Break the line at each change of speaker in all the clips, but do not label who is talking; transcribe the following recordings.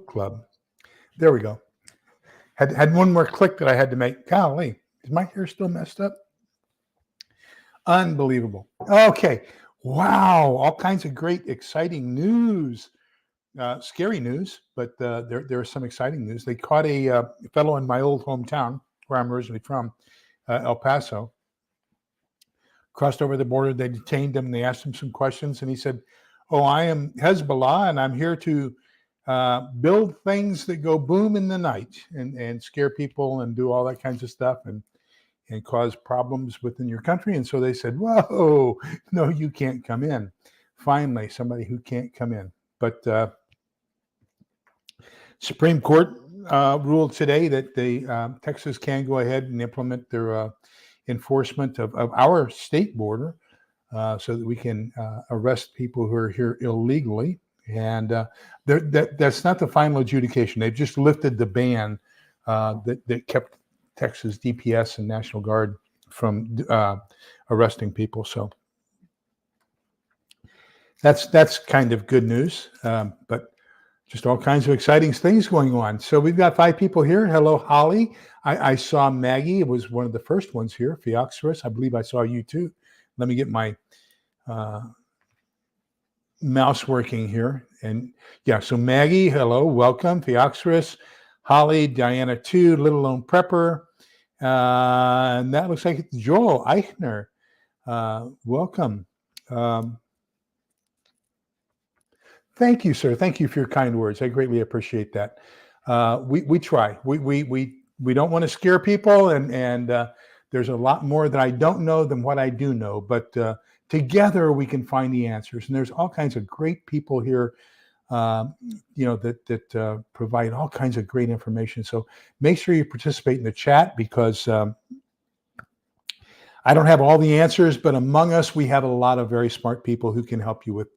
book club. There we go. Had one more click that I had to make. Golly, is my hair still messed up? Unbelievable. Okay. Wow. All kinds of great, exciting news. Scary news, but there is some exciting news. They caught a fellow in my old hometown, where I'm originally from, El Paso. Crossed over the border. They detained him. And they asked him some questions, and he said, "Oh, I am Hezbollah, and I'm here to build things that go boom in the night and scare people and do all that kinds of stuff and cause problems within your country." And so they said, "Whoa, no, you can't come in." Finally, somebody who can't come in. But Supreme Court ruled today that Texas can go ahead and implement their enforcement of our state border so that we can arrest people who are here illegally. And that's not the final adjudication. They've just lifted the ban that kept Texas DPS and National Guard from arresting people. So that's kind of good news, but just all kinds of exciting things going on. So we've got 5 people here. Hello, Holly. I saw Maggie. It was one of the first ones here. Theoxorus, I believe I saw you too. Let me get my mouse working here. And yeah, so Maggie, hello, welcome. Theoxorus, Holly, Diana too, Little Lone Prepper. And that looks like it's Joel Eichner. Welcome. Thank you, sir. Thank you for your kind words. I greatly appreciate that. We try. We don't want to scare people, and there's a lot more that I don't know than what I do know. But together we can find the answers. And there's all kinds of great people here, that provide all kinds of great information. So make sure you participate in the chat, because I don't have all the answers, but among us, we have a lot of very smart people who can help you with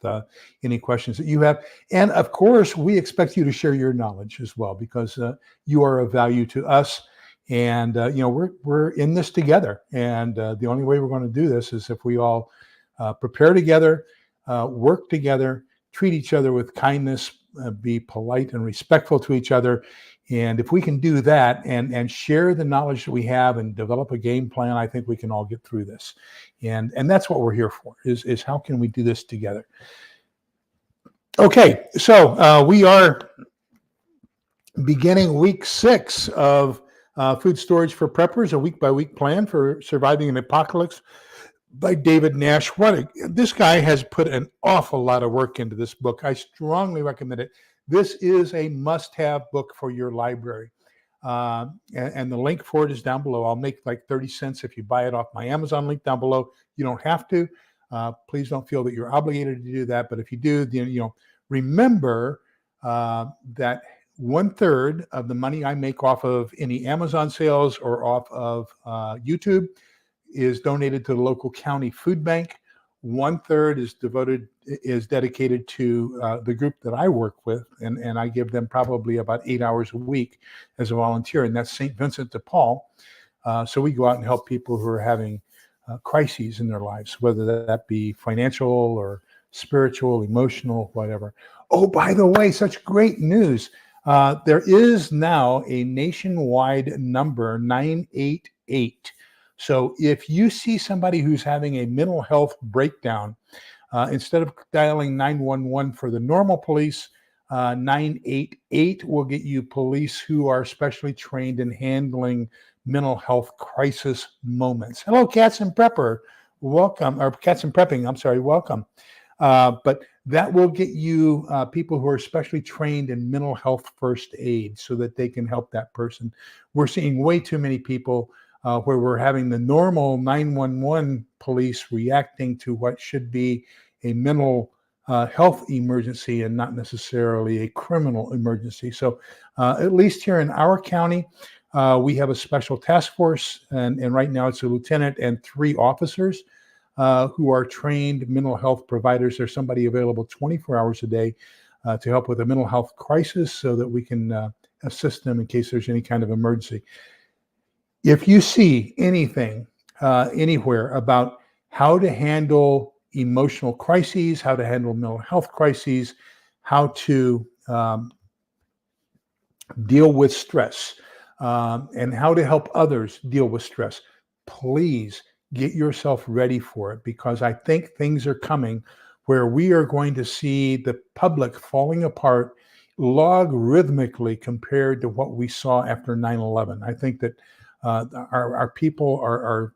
any questions that you have. And of course, we expect you to share your knowledge as well, because you are of value to us. And, we're in this together. And the only way we're going to do this is if we all prepare together, work together, treat each other with kindness, be polite and respectful to each other. And if we can do that and share the knowledge that we have and develop a game plan, I think we can all get through this. And that's what we're here for, is how can we do this together? Okay, so we are beginning week 6 of Food Storage for Preppers, a week-by-week plan for surviving an apocalypse by David Nash. This guy has put an awful lot of work into this book. I strongly recommend it. This is a must-have book for your library. And the link for it is down below. I'll make like 30 cents if you buy it off my Amazon link down below. You don't have to. Please don't feel that you're obligated to do that. But if you do, remember that 1/3 of the money I make off of any Amazon sales or off of YouTube is donated to the local county food bank. 1/3 is dedicated to the group that I work with, and I give them probably about 8 hours a week as a volunteer, and that's St. Vincent de Paul. So we go out and help people who are having crises in their lives, whether that be financial or spiritual, emotional, whatever. Oh, by the way, such great news. There is now a nationwide number, 988. So if you see somebody who's having a mental health breakdown, instead of dialing 911 for the normal police, 988 will get you police who are specially trained in handling mental health crisis moments. Hello, Cats and Prepper. Welcome, or Cats and Prepping, I'm sorry, welcome. But that will get you people who are specially trained in mental health first aid so that they can help that person. We're seeing way too many people where we're having the normal 911 police reacting to what should be a mental health emergency and not necessarily a criminal emergency. So at least here in our county, we have a special task force, and right now it's a lieutenant and 3 officers who are trained mental health providers. There's somebody available 24 hours a day to help with a mental health crisis so that we can assist them in case there's any kind of emergency. If you see anything anywhere about how to handle emotional crises, how to handle mental health crises, how to deal with stress, and how to help others deal with stress. Please get yourself ready for it, because I think things are coming where we are going to see the public falling apart logarithmically compared to what we saw after 9/11. I think that our people are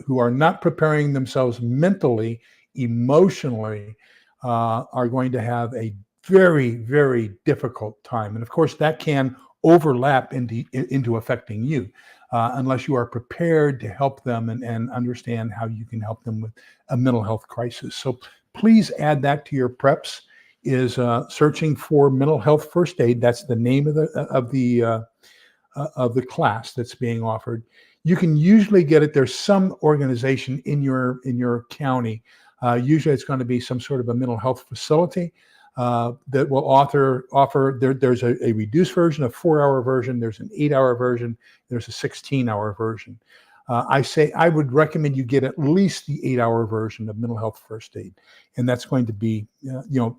who are not preparing themselves mentally, emotionally, are going to have a very, very difficult time. And of course, that can overlap into affecting you, unless you are prepared to help them and understand how you can help them with a mental health crisis. So please add that to your preps, is searching for mental health first aid. That's the name of the class that's being offered. You can usually get it. There's some organization in your county. Usually, it's going to be some sort of a mental health facility that will offer. There's a reduced version, a 4-hour version. There's an 8-hour version. There's a 16-hour version. I would recommend you get at least the 8-hour version of mental health first aid, and that's going to be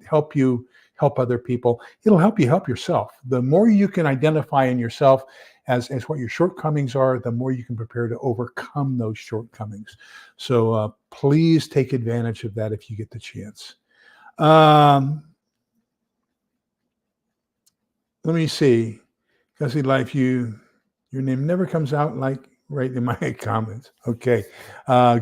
help other people. It'll help you help yourself. The more you can identify in yourself as what your shortcomings are, the more you can prepare to overcome those shortcomings. So please take advantage of that if you get the chance. Let me see. Gussie Life, your name never comes out like right in my comments. Okay,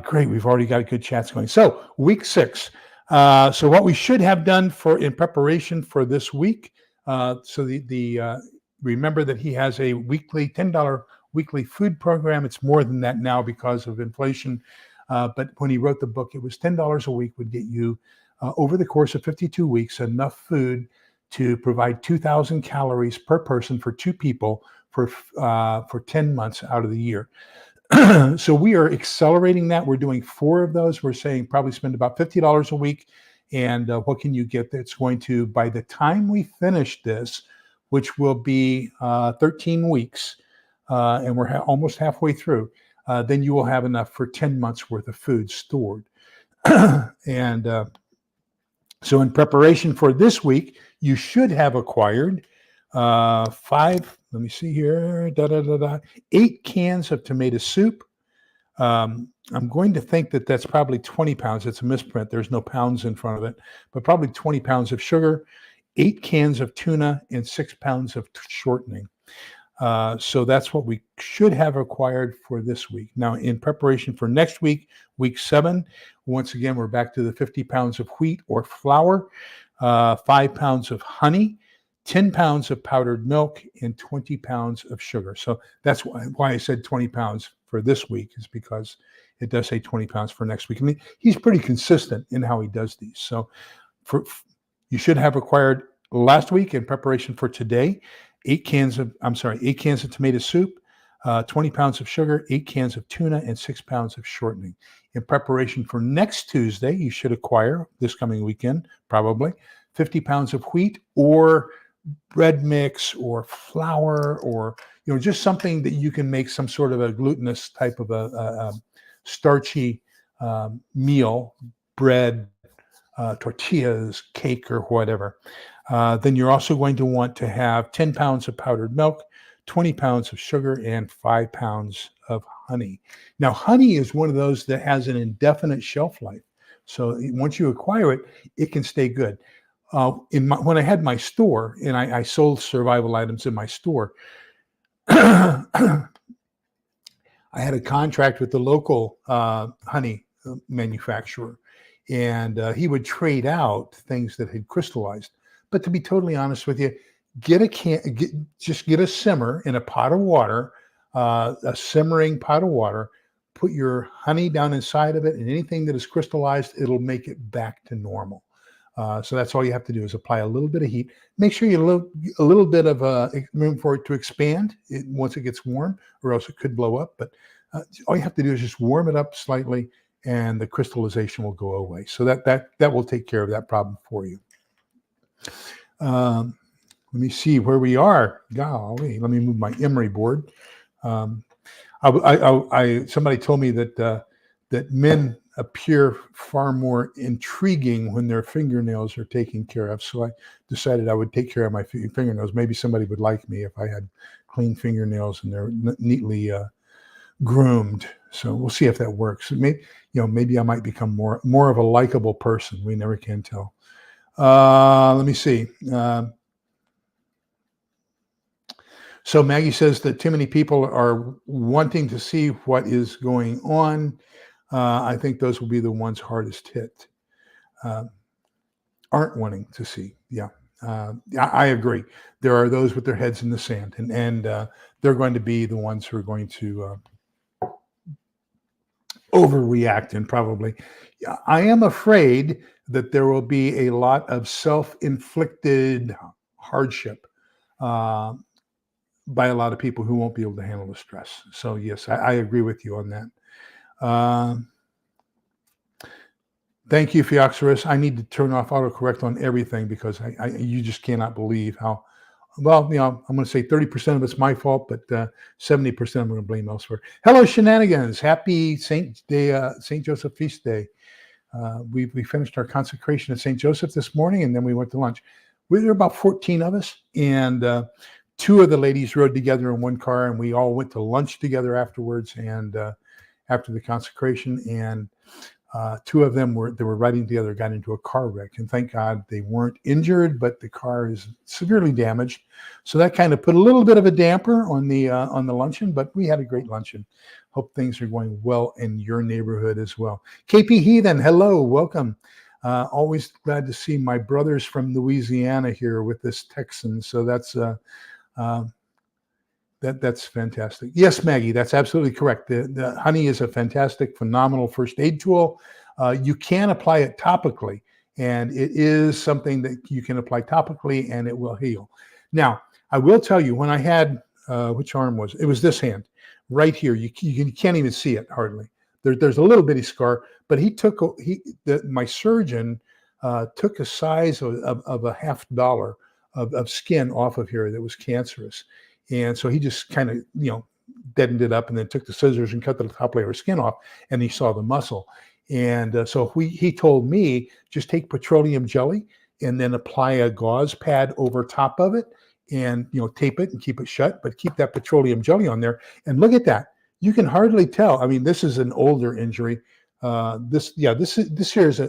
great. We've already got good chats going. So week 6. So what we should have done in preparation for this week. Remember that he has a weekly $10 weekly food program. It's more than that now because of inflation. But when he wrote the book, it was $10 a week would get you over the course of 52 weeks enough food to provide 2,000 calories per person for 2 people for 10 months out of the year. So we are accelerating that. We're doing 4 of those. We're saying probably spend about $50 a week. And what can you get that's going to, by the time we finish this, which will be 13 weeks, and we're almost halfway through, then you will have enough for 10 months worth of food stored. And so in preparation for this week, you should have acquired 5, let me see here, 8 cans of tomato soup. I'm going to think that that's probably 20 pounds. It's a misprint. There's no pounds in front of it, but probably 20 pounds of sugar, 8 cans of tuna, and 6 pounds of shortening. So that's what we should have acquired for this week. Now, in preparation for next week, week 7, once again, we're back to the 50 pounds of wheat or flour, 5 pounds of honey, 10 pounds of powdered milk, and 20 pounds of sugar. So that's why I said 20 pounds for this week, is because it does say 20 pounds for next week. I mean, he's pretty consistent in how he does these. So you should have acquired last week in preparation for today, 8 cans of tomato soup, 20 pounds of sugar, 8 cans of tuna, and 6 pounds of shortening. In preparation for next Tuesday, you should acquire this coming weekend, probably 50 pounds of wheat or bread mix or flour, or just something that you can make some sort of a glutinous type of a starchy meal, bread, tortillas, cake, or whatever. Then you're also going to want to have 10 pounds of powdered milk, 20 pounds of sugar, and 5 pounds of honey. Now, honey is one of those that has an indefinite shelf life. So once you acquire it, it can stay good. When I had my store, and I sold survival items in my store, I had a contract with the local honey manufacturer, and he would trade out things that had crystallized. But to be totally honest with you, get a simmer in a pot of water, a simmering pot of water. Put your honey down inside of it, and anything that is crystallized, it'll make it back to normal. So that's all you have to do, is apply a little bit of heat. Make sure you a little bit of room for it to expand once it gets warm, or else it could blow up. But all you have to do is just warm it up slightly, and the crystallization will go away. So that will take care of that problem for you. Let me see where we are. Golly, let me move my emery board. Somebody told me that men appear far more intriguing when their fingernails are taken care of. So I decided I would take care of my fingernails. Maybe somebody would like me if I had clean fingernails and they're neatly groomed. So we'll see if that works. Maybe I might become more of a likable person. We never can tell. Let me see. So Maggie says that too many people are wanting to see what is going on. I think those will be the ones hardest hit. Aren't wanting to see. Yeah. I agree. There are those with their heads in the sand, and they're going to be the ones who are going to overreact, and probably. I am afraid that there will be a lot of self-inflicted hardship by a lot of people who won't be able to handle the stress. So yes, I agree with you on that. Thank you, Phioxerus. I need to turn off autocorrect on everything because you just cannot believe how, well, I'm going to say 30% of it's my fault, but 70% I'm going to blame elsewhere. Hello, Shenanigans. Happy St. Joseph Feast Day. We finished our consecration at St. Joseph this morning, and then we went to lunch. There were about 14 of us, and 2 of the ladies rode together in one car, and we all went to lunch together afterwards, and after the consecration, and 2 of them were riding together, got into a car wreck, and thank God they weren't injured, but the car is severely damaged. So that kind of put a little bit of a damper on the luncheon, but we had a great luncheon. Hope things are going well in your neighborhood as well. KP Heathen, hello, welcome. Always glad to see my brothers from Louisiana here with this Texan. So that's fantastic. Yes, Maggie, that's absolutely correct. The honey is a fantastic, phenomenal first aid tool. You can apply it topically, and it is something that you can apply topically, and it will heal. Now, I will tell you, when I had, which arm was it? It was this hand, right here. You can't even see it hardly. There's a little bitty scar, but my surgeon took a size of a $50 of skin off of here that was cancerous. And so he just kind of, deadened it up and then took the scissors and cut the top layer of skin off, and he saw the muscle. And so he told me, just take petroleum jelly and then apply a gauze pad over top of it and, tape it and keep it shut, but keep that petroleum jelly on there. And look at that. You can hardly tell. I mean, this is an older injury. This here is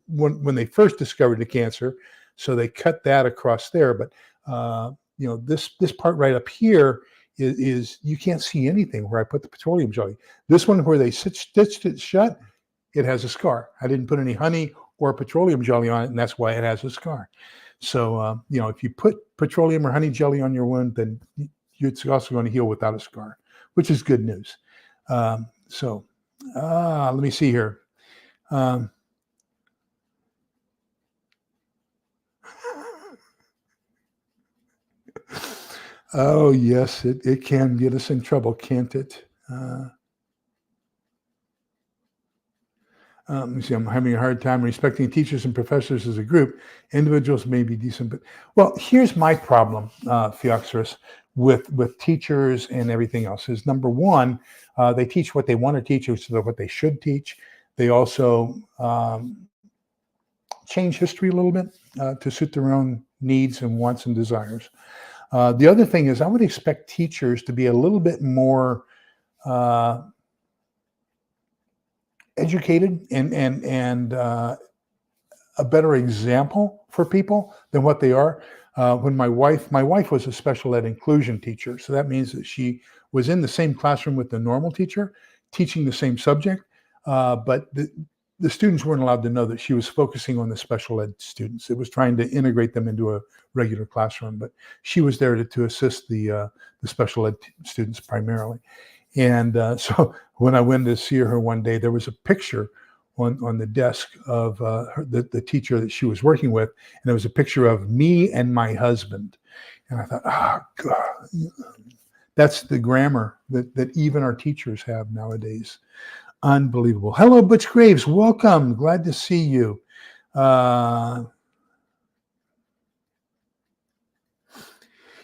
when they first discovered the cancer. So they cut that across there. But, this part right up here is you can't see anything where I put the petroleum jelly. This one where they stitched it shut, it has a scar. I didn't put any honey or petroleum jelly on it, and that's why it has a scar. So, if you put petroleum or honey jelly on your wound, then it's also going to heal without a scar, which is good news. Let me see here. Oh, yes, it can get us in trouble, can't it? Let me see, I'm having a hard time respecting teachers and professors as a group. Individuals may be decent, but, well, here's my problem, Phioxerus, with teachers and everything else is, number one, they teach what they want to teach instead of what they should teach. They also change history a little bit to suit their own needs and wants and desires. The other thing is I would expect teachers to be a little bit more educated and a better example for people than what they are. When my wife was a special ed inclusion teacher, so that means that she was in the same classroom with the normal teacher, teaching the same subject, but the students weren't allowed to know that she was focusing on the special ed students. It was trying to integrate them into a regular classroom, but she was there to assist the special ed students primarily. And so when I went to see her one day, there was a picture on the desk of the teacher that she was working with, and there was a picture of me and my husband. And I thought, oh, God, that's the grammar that even our teachers have nowadays. Unbelievable. Hello, Butch Graves. Welcome. Glad to see you.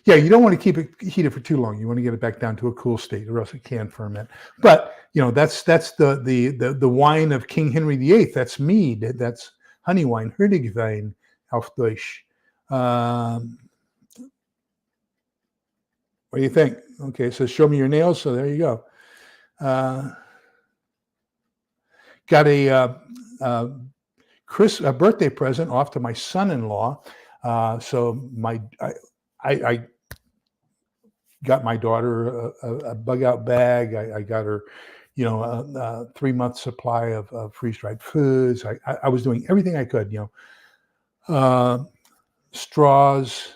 Yeah, you don't want to keep it heated for too long. You want to get it back down to a cool state, or else it can ferment. But that's the wine of King Henry VIII. That's mead. That's honey wine, Herdegwein auf Deutsch. What do you think? Okay, so show me your nails. So there you go. Got a birthday present off to my son-in-law. So I got my daughter a bug out bag. I got her, a 3-month supply of freeze-dried foods. I was doing everything I could, straws,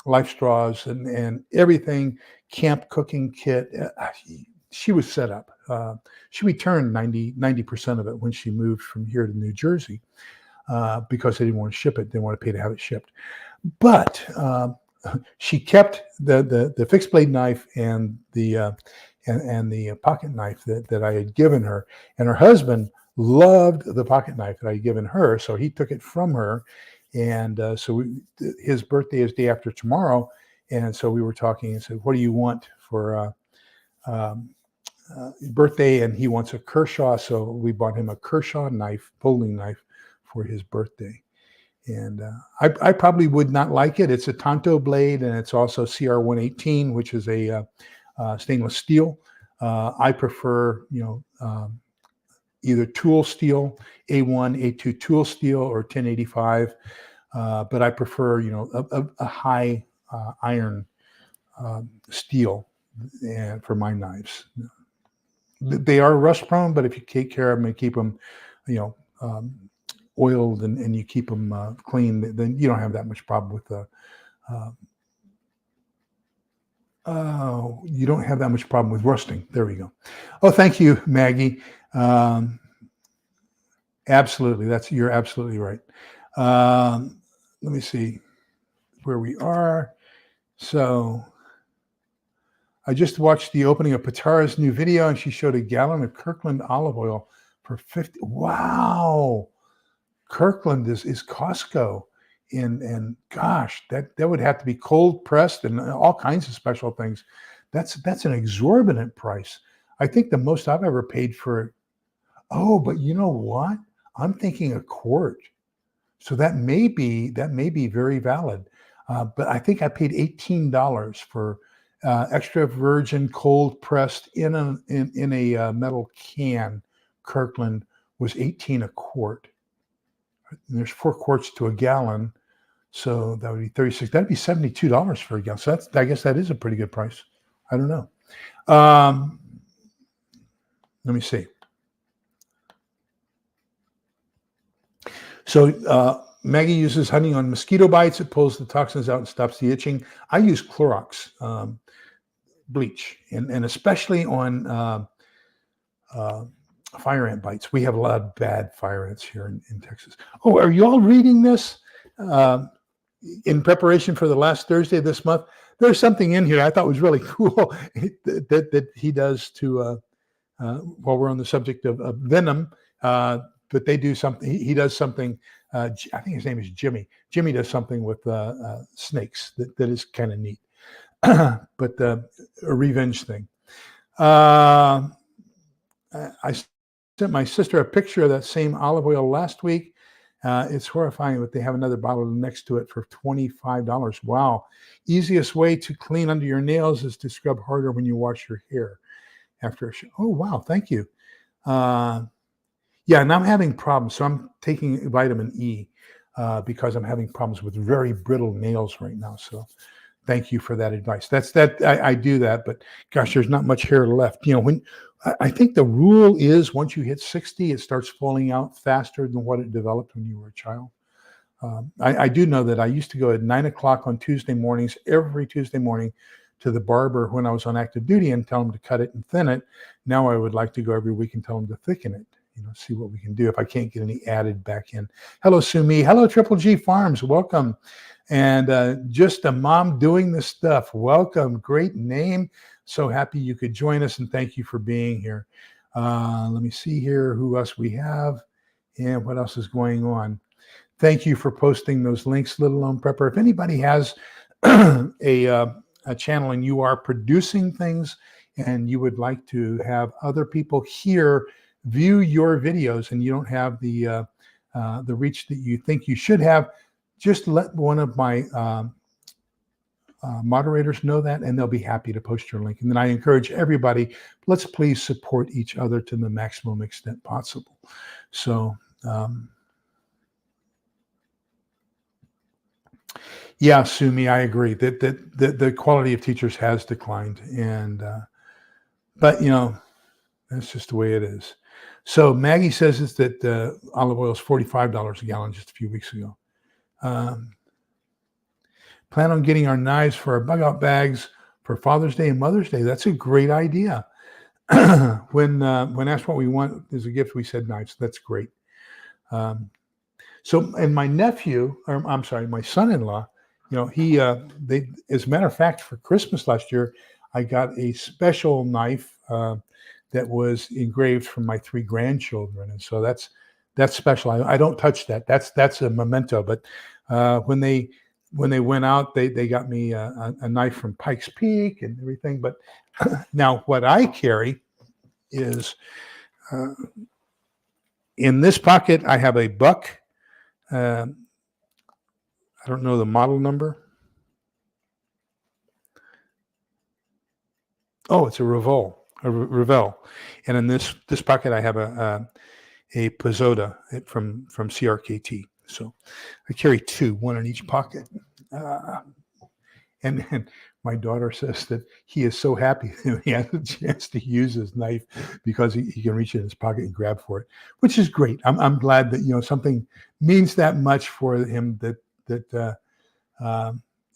life straws and everything, camp cooking kit. She was set up. She returned 90% of it when she moved from here to New Jersey because they didn't want to ship it. They didn't want to pay to have it shipped. But she kept the fixed blade knife and the pocket knife that I had given her. And her husband loved the pocket knife that I had given her, so he took it from her. And so his birthday is day after tomorrow, and so we were talking and said, "What do you want for birthday?" And he wants a Kershaw, so we bought him a Kershaw knife, folding knife, for his birthday. And I probably would not like it. It's a Tanto blade, and it's also CR118, which is a stainless steel. I prefer, either tool steel, A1, A2 tool steel, or 1085. But I prefer, a high iron steel and for my knives. They are rust prone, but if you take care of them and keep them, oiled and you keep them clean, then you don't have that much problem with the. You don't have that much problem with rusting. There we go. Oh, thank you, Maggie. Absolutely, you're absolutely right. Let me see where we are. So I just watched the opening of Patara's new video, and she showed a gallon of Kirkland olive oil for 50. Wow. Kirkland is Costco. And gosh, that would have to be cold pressed and all kinds of special things. That's an exorbitant price. I think the most I've ever paid for it. Oh, but you know what? I'm thinking a quart. So that may be very valid. But I think I paid $18 for extra virgin cold pressed in a metal can. Kirkland was $18 a quart. And there's 4 quarts to a gallon, so that would be $36. That'd be $72 for a gallon. So I guess that is a pretty good price. I don't know. Let me see. So Maggie uses honey on mosquito bites. It pulls the toxins out and stops the itching. I use Clorox bleach, and especially on fire ant bites. We have a lot of bad fire ants here in Texas. Oh, are you all reading this? In preparation for the last Thursday of this month, there's something in here I thought was really cool that he does to, while we're on the subject of venom, but they do something, he does something, I think his name is Jimmy. Jimmy does something with snakes that is kind of neat, but a revenge thing. I sent my sister a picture of that same olive oil last week. It's horrifying, but they have another bottle next to it for $25. Wow. Easiest way to clean under your nails is to scrub harder when you wash your hair after a shower. Oh, wow. Thank you. Yeah, and I'm having problems. So I'm taking vitamin E because I'm having problems with very brittle nails right now. So thank you for that advice. I do that, but gosh, there's not much hair left. When I think the rule is once you hit 60, it starts falling out faster than what it developed when you were a child. I do know that I used to go at 9 o'clock on Tuesday mornings, every Tuesday morning, to the barber when I was on active duty and tell him to cut it and thin it. Now I would like to go every week and tell him to thicken it. See what we can do if I can't get any added back in. Hello, Sumi. Hello, Triple G Farms. Welcome. And just a mom doing this stuff. Welcome. Great name. So happy you could join us, and thank you for being here. Let me see here who else we have and what else is going on. Thank you for posting those links, Little Lone Prepper. If anybody has a channel and you are producing things and you would like to have other people here view your videos and you don't have the reach that you think you should have, just let one of my moderators know that, and they'll be happy to post your link. And then I encourage everybody, let's please support each other to the maximum extent possible. So, yeah, Sumi, I agree that the quality of teachers has declined, and but that's just the way it is. So Maggie says that olive oil is $45 a gallon just a few weeks ago. Plan on getting our knives for our bug out bags for Father's Day and Mother's Day. That's a great idea. When asked what we want as a gift, we said knives. That's great. And my nephew, or I'm sorry, my son-in-law, they, as a matter of fact, for Christmas last year, I got a special knife that was engraved from my 3 grandchildren, and so that's special. I don't touch that. That's a memento. But when they went out, they got me a knife from Pikes Peak and everything. But now what I carry is in this pocket, I have a buck. I don't know the model number. Oh, it's a Revell. And in this pocket, I have a Pizzoda from CRKT. So I carry 2, one in each pocket. And my daughter says that he is so happy that he has a chance to use his knife because he can reach in his pocket and grab for it, which is great. I'm glad that something means that much for him.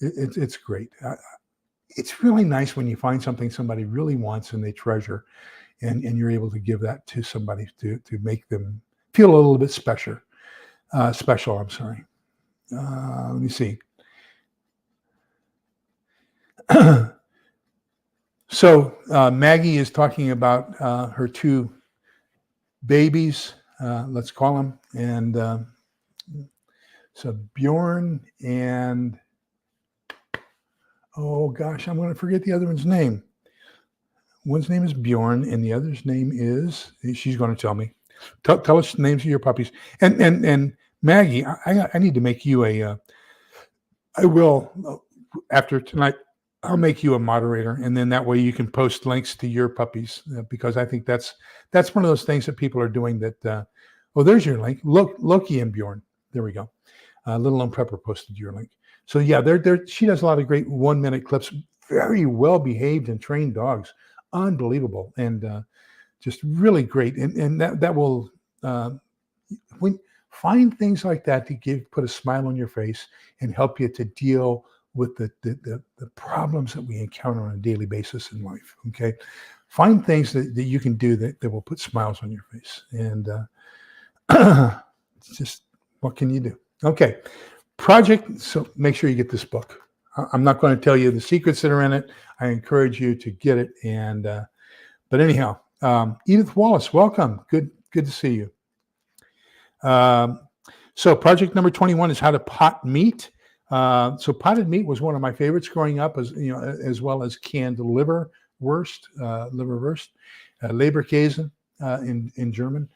It's great. It's really nice when you find something somebody really wants and they treasure, and you're able to give that to somebody to make them feel a little bit special. I'm sorry. Let me see. So Maggie is talking about her 2 babies, let's call them, and so Bjorn and oh gosh, I'm going to forget the other one's name. One's name is Bjorn, and the other's name is, she's going to tell me. Tell us the names of your puppies. And Maggie, I need to make you I will, after tonight, I'll make you a moderator, and then that way you can post links to your puppies, because I think that's one of those things that people are doing that, there's your link. Loki and Bjorn. There we go. Little Lone Pepper posted your link. So yeah, she does a lot of great 1-minute clips, very well behaved and trained dogs. Unbelievable. And just really great. And that will, when find things like that to put a smile on your face and help you to deal with the problems that we encounter on a daily basis in life. Okay. Find things that you can do that will put smiles on your face. And it's just, what can you do? Okay. Project. So make sure you get this book. I'm not going to tell you the secrets that are in it. I encourage you to get it. And, but anyhow, Edith Wallace, welcome. Good to see you. So project number 21 is how to pot meat. So potted meat was one of my favorites growing up, as well as canned liverwurst, Leberkäse in German.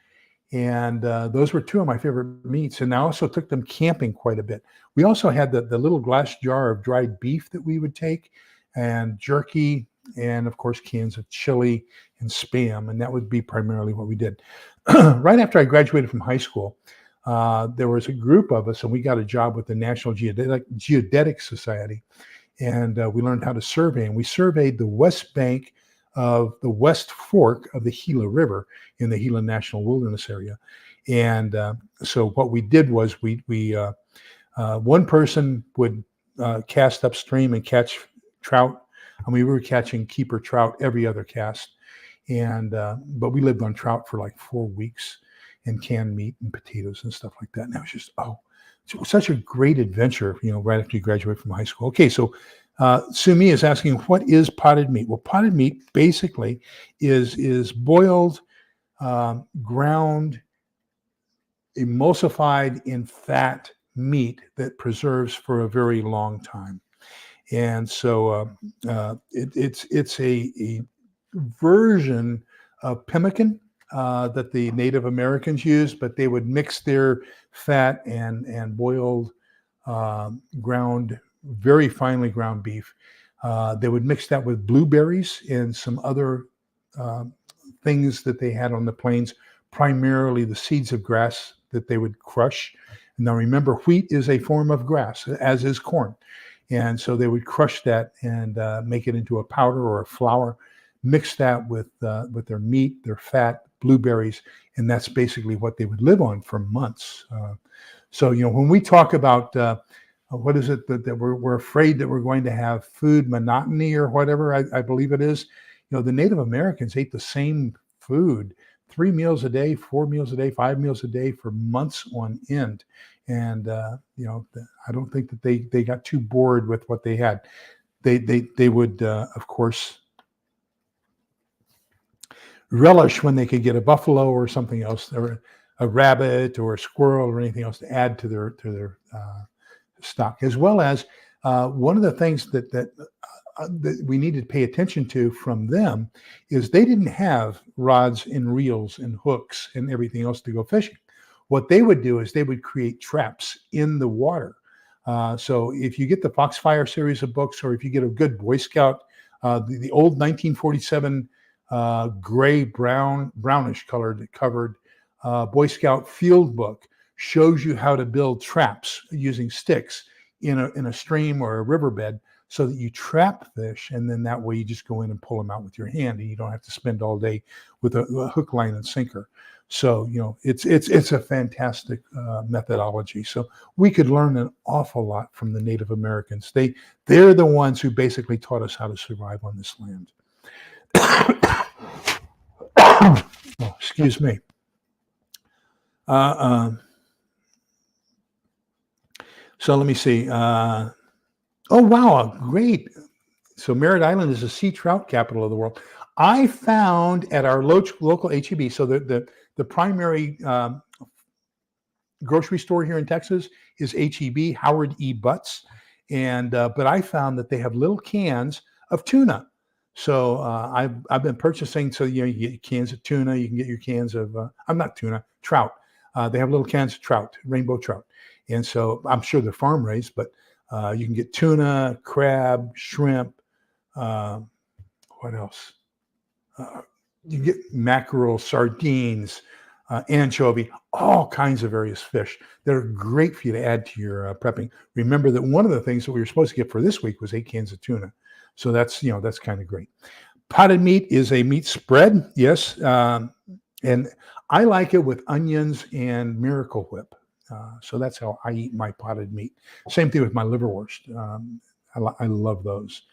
And those were 2 of my favorite meats. And I also took them camping quite a bit. We also had the little glass jar of dried beef that we would take, and jerky, and of course cans of chili and Spam. And that would be primarily what we did. Right after I graduated from high school, there was a group of us, and we got a job with the National Geodetic Society. And we learned how to survey. And we surveyed the west bank of the West Fork of the Gila River in the Gila National Wilderness area. And so what we did was one person would cast upstream and catch trout, and we were catching keeper trout every other cast. And but we lived on trout for like 4 weeks, and canned meat and potatoes and stuff like that. And that was just such a great adventure, right after you graduate from high school. Okay, so Sumi is asking, what is potted meat? Well, potted meat basically is boiled, ground, emulsified in fat meat that preserves for a very long time. And so it's a version of pemmican that the Native Americans used, but they would mix their fat and boiled ground, very finely ground beef. They would mix that with blueberries and some other things that they had on the plains, primarily the seeds of grass that they would crush. Now remember, wheat is a form of grass, as is corn. And so they would crush that and make it into a powder or a flour, mix that with their meat, their fat, blueberries, and that's basically what they would live on for months. So, when we talk about what is it that we're afraid that we're going to have food monotony or whatever, I believe it is, the Native Americans ate the same food 3 meals a day, 4 meals a day, 5 meals a day for months on end. And, I don't think that they got too bored with what they had. They would, of course, relish when they could get a buffalo or something else, or a rabbit or a squirrel or anything else to add to their stock, as well as one of the things that we need to pay attention to from them is they didn't have rods and reels and hooks and everything else to go fishing. What they would do is they would create traps in the water. So if you get the Foxfire series of books, or if you get a good Boy Scout, the old 1947 brownish colored covered Boy Scout field book shows you how to build traps using sticks in a stream or a riverbed, so that you trap fish, and then that way you just go in and pull them out with your hand, and you don't have to spend all day with a hook, line, and sinker. So it's a fantastic methodology. So we could learn an awful lot from the Native Americans. They're the ones who basically taught us how to survive on this land. Oh, excuse me. So let me see. Oh, wow, great. So Merritt Island is the sea trout capital of the world. I found at our local HEB, so the primary grocery store here in Texas is HEB, Howard E. Butts. But I found that they have little cans of tuna. So I've been purchasing, so you get cans of tuna, you can get your cans of, trout. They have little cans of trout, rainbow trout. And so I'm sure they're farm raised, but you can get tuna, crab, shrimp. What else? You get mackerel, sardines, anchovy, all kinds of various fish that are great for you to add to your prepping. Remember that one of the things that we were supposed to get for this week was 8 cans of tuna. So that's kind of great. Potted meat is a meat spread, yes. And I like it with onions and Miracle Whip. So that's how I eat my potted meat. Same thing with my liverwurst. I love those.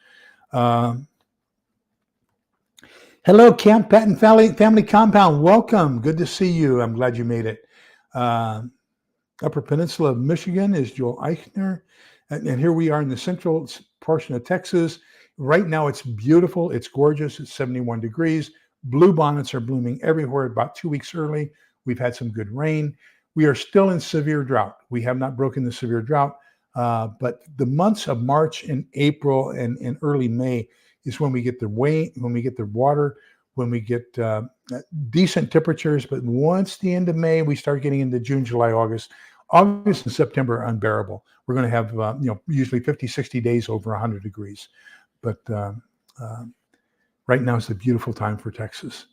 Hello, Camp Patton Family Compound. Welcome. Good to see you. I'm glad you made it. Upper Peninsula of Michigan is Joel Eichner. And here we are in the central portion of Texas. Right now it's beautiful. It's gorgeous. It's 71 degrees. Bluebonnets are blooming everywhere. About 2 weeks early, we've had some good rain. We are still in severe drought. We have not broken the severe drought, but the months of March and April and early May is when we get the rain, when we get the water, when we get decent temperatures. But once the end of May, we start getting into June, July, August. August and September are unbearable. We're going to have usually 50, 60 days over 100 degrees. But right now is a beautiful time for Texas.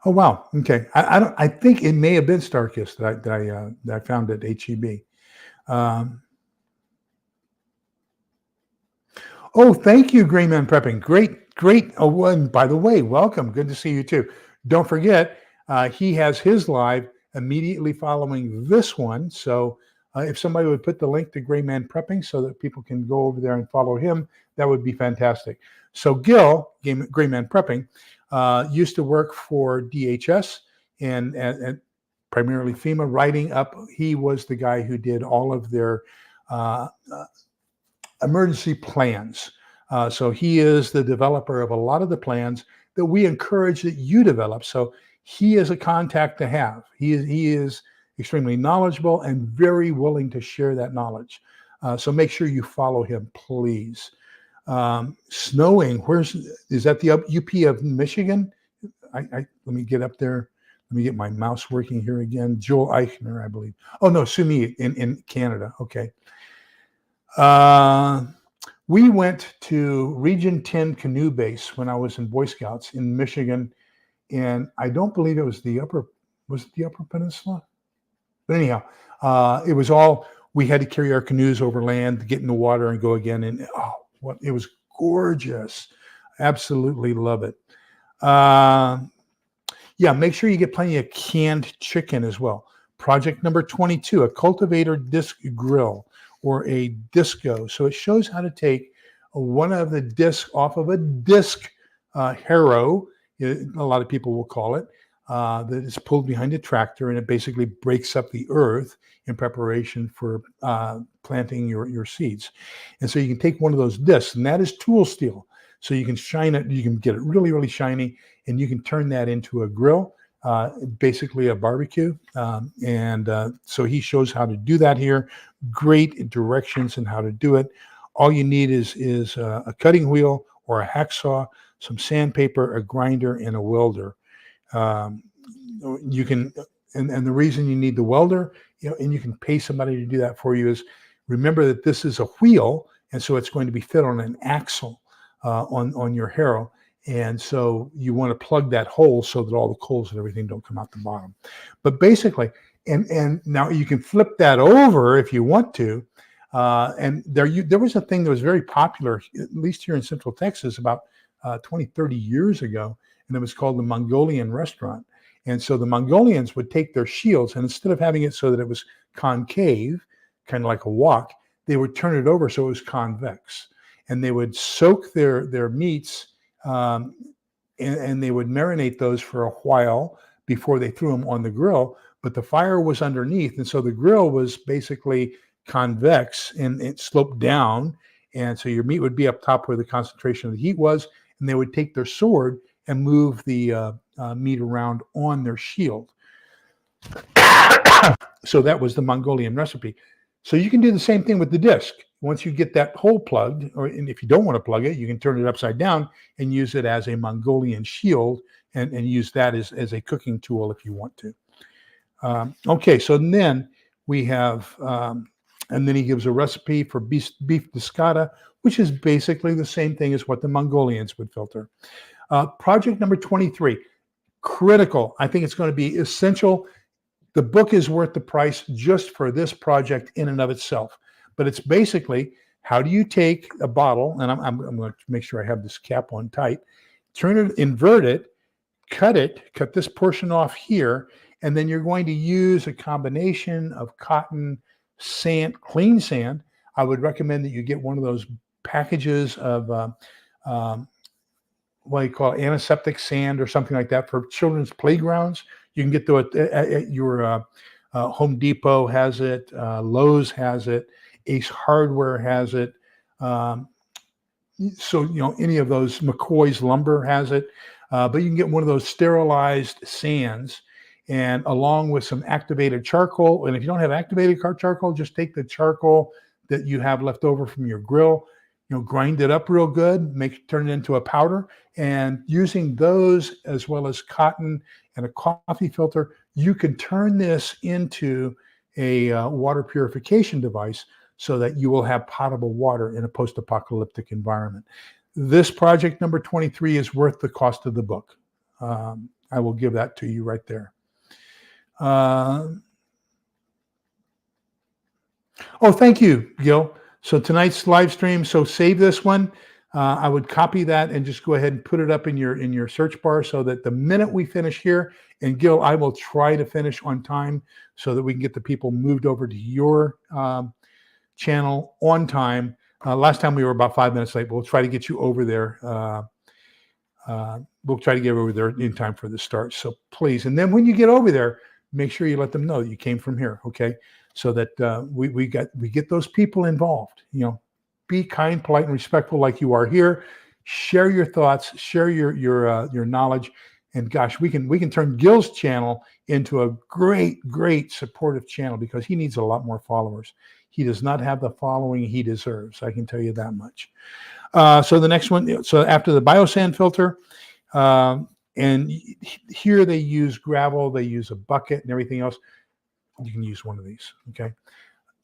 Oh wow! Okay, I think it may have been Starkist that I found at HEB. Oh, thank you, Green Man Prepping. Great. Oh, and by the way, welcome. Good to see you too. Don't forget, he has his live immediately following this one. So if somebody would put the link to Gray Man Prepping so that people can go over there and follow him, that would be fantastic. So Gil, Gray Man Prepping, used to work for DHS and primarily FEMA, writing up. He was the guy who did all of their emergency plans. So he is the developer of a lot of the plans that we encourage that you develop. So he is a contact to have. He is extremely knowledgeable, and very willing to share that knowledge. So make sure you follow him, please. Snowing, is that the UP of Michigan? Let me get up there. Let me get my mouse working here again. Joel Eichner, I believe. Oh, no, Sumi in Canada. Okay. We went to Region 10 Canoe Base when I was in Boy Scouts in Michigan, and I don't believe it was the Upper Peninsula? But anyhow, it was all, we had to carry our canoes over land, get in the water and go again. And it was gorgeous. Absolutely love it. Yeah, make sure you get plenty of canned chicken as well. Project number 22, a Cultivator disc grill, or a disco. So it shows how to take one of the discs off of a disc harrow, a lot of people will call it, that is pulled behind a tractor, and it basically breaks up the earth in preparation for planting your seeds. And so you can take one of those discs, and that is tool steel. So you can shine it, you can get it really, really shiny, and you can turn that into a grill, basically a barbecue. So he shows how to do that here. Great directions on how to do it. All you need is a cutting wheel or a hacksaw, some sandpaper, a grinder, and a welder. You can, and the reason you need the welder, and you can pay somebody to do that for you, is remember that this is a wheel, and so it's going to be fit on an axle on your harrow. And so you want to plug that hole so that all the coals and everything don't come out the bottom. But basically, and now you can flip that over if you want to. And there was a thing that was very popular, at least here in Central Texas, about 20, 30 years ago, and it was called the Mongolian restaurant. And so the Mongolians would take their shields, and instead of having it so that it was concave, kind of like a wok, they would turn it over so it was convex. And they would soak their meats, and they would marinate those for a while before they threw them on the grill. But the fire was underneath, and so the grill was basically convex, and it sloped down. And so your meat would be up top where the concentration of the heat was, and they would take their sword and move the meat around on their shield. So that was the Mongolian recipe. So you can do the same thing with the disc. Once you get that hole plugged, and if you don't want to plug it, you can turn it upside down and use it as a Mongolian shield, and use that as a cooking tool if you want to. Okay, so then we have, and then he gives a recipe for beef discata, which is basically the same thing as what the Mongolians would filter. Project number 23, critical. I think it's going to be essential. The book is worth the price just for this project in and of itself. But it's basically, how do you take a bottle, and I'm going to make sure I have this cap on tight, turn it, invert it, cut this portion off here, and then you're going to use a combination of cotton, sand, clean sand. I would recommend that you get one of those packages of what do you call it, antiseptic sand or something like that for children's playgrounds. You can get at your Home Depot has it, Lowe's has it, Ace Hardware has it. So, any of those, McCoy's Lumber has it. But you can get one of those sterilized sands, and along with some activated charcoal. And if you don't have activated charcoal, just take the charcoal that you have left over from your grill, grind it up real good, turn it into a powder. And using those as well as cotton and a coffee filter, you can turn this into a water purification device so that you will have potable water in a post-apocalyptic environment. This project number 23 is worth the cost of the book. I will give that to you right there. Oh, thank you, Gil. So tonight's live stream, so save this one. I would copy that and just go ahead and put it up in your search bar so that the minute we finish here, and Gil, I will try to finish on time so that we can get the people moved over to your channel on time. Last time we were about 5 minutes late, but we'll try to get you over there. We'll try to get over there in time for the start. So please, and then when you get over there, make sure you let them know that you came from here, okay? So that we get those people involved. Be kind, polite, and respectful like you are here. Share your thoughts, share your knowledge, And gosh, we can turn Gil's channel into a great supportive channel, because he needs a lot more followers. He does not have the following he deserves. I can tell you that much. So the next one, so after the Biosand filter, and here they use gravel, they use a bucket and everything else. You can use one of these, okay?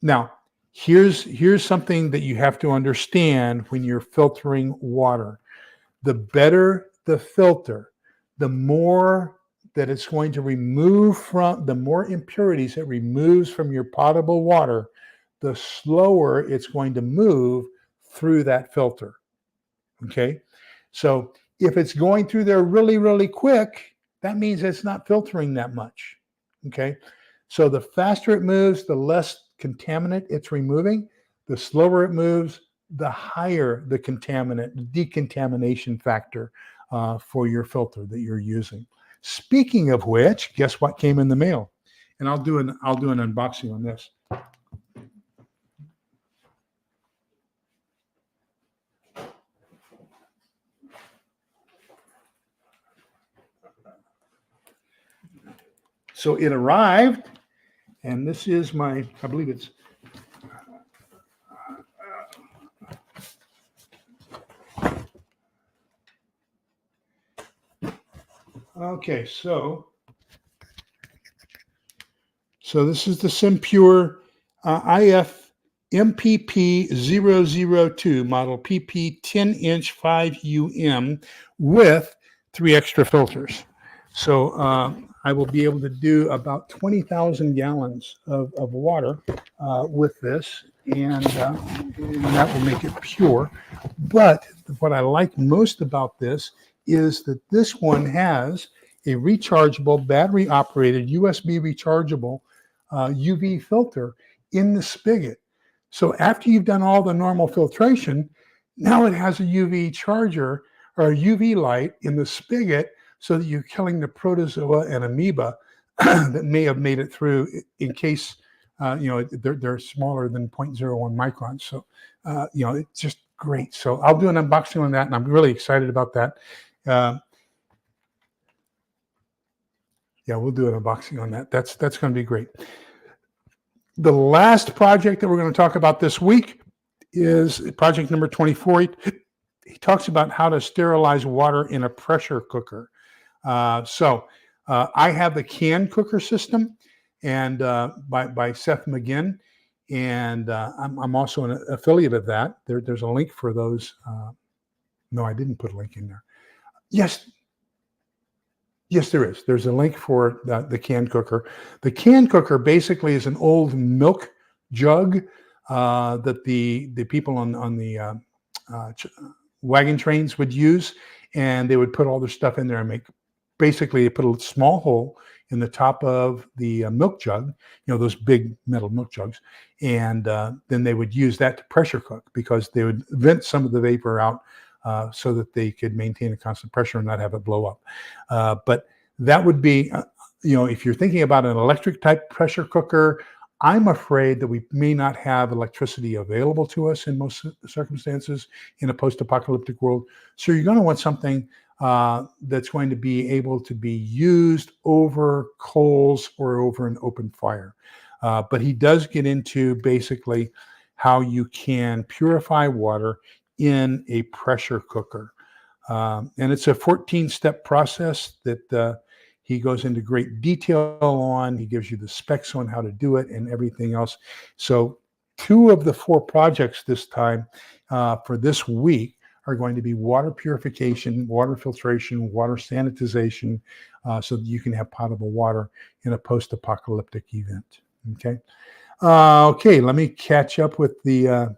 Now, here's something that you have to understand when you're filtering water. The better the filter, the more that it's going to remove from, the more impurities it removes from your potable water, the slower it's going to move through that filter, okay? So if it's going through there really quick, that means it's not filtering that much, okay? So the faster it moves, the less contaminant it's removing. The slower it moves, the higher the decontamination factor for your filter that you're using. Speaking of which, guess what came in the mail? And I'll do an unboxing on this. So it arrived, and this is my, I believe it's, okay, so this is the SimPure IF MPP 002 model PP 10-inch 5UM with 3 extra filters. So I will be able to do about 20,000 gallons of water with this, and that will make it pure. But what I like most about this is that this one has a rechargeable, battery-operated, USB rechargeable UV filter in the spigot. So after you've done all the normal filtration, now it has a UV charger or a UV light in the spigot, so that you're killing the protozoa and amoeba that may have made it through, in case they're smaller than 0.01 microns. So it's just great. So I'll do an unboxing on that, and I'm really excited about that. Yeah, we'll do an unboxing on that. That's going to be great. The last project that we're going to talk about this week is project number 24. He talks about how to sterilize water in a pressure cooker. So I have the can cooker system, and by Seth McGinn, and I'm also an affiliate of that. There's a link for those. No, I didn't put a link in there. Yes, there is. There's a link for the can cooker. The can cooker basically is an old milk jug that the people on the wagon trains would use, and they would put all their stuff in there and make. Basically, they put a small hole in the top of the milk jug, those big metal milk jugs, and then they would use that to pressure cook, because they would vent some of the vapor out so that they could maintain a constant pressure and not have it blow up. But that would be, if you're thinking about an electric type pressure cooker, I'm afraid that we may not have electricity available to us in most circumstances in a post-apocalyptic world. So you're going to want something that's going to be able to be used over coals or over an open fire. But he does get into basically how you can purify water in a pressure cooker. And it's a 14-step process that he goes into great detail on. He gives you the specs on how to do it and everything else. So 2 of the 4 projects this time for this week are going to be water purification, water filtration, water sanitization, so that you can have potable water in a post-apocalyptic event. Okay. Okay, let me catch up with the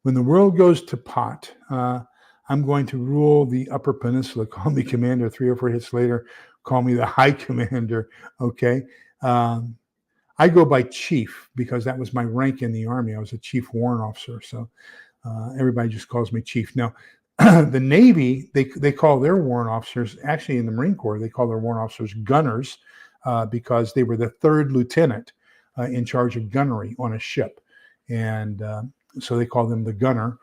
when the world goes to pot. I'm going to rule the Upper Peninsula. Call me Commander. 3 or 4 hits later, call me the High Commander. Okay. I go by Chief because that was my rank in the Army. I was a Chief Warrant Officer. So everybody just calls me Chief. Now, the Navy, they call their warrant officers, actually in the Marine Corps, they call their warrant officers gunners because they were the 3rd lieutenant in charge of gunnery on a ship. And so they call them the gunner.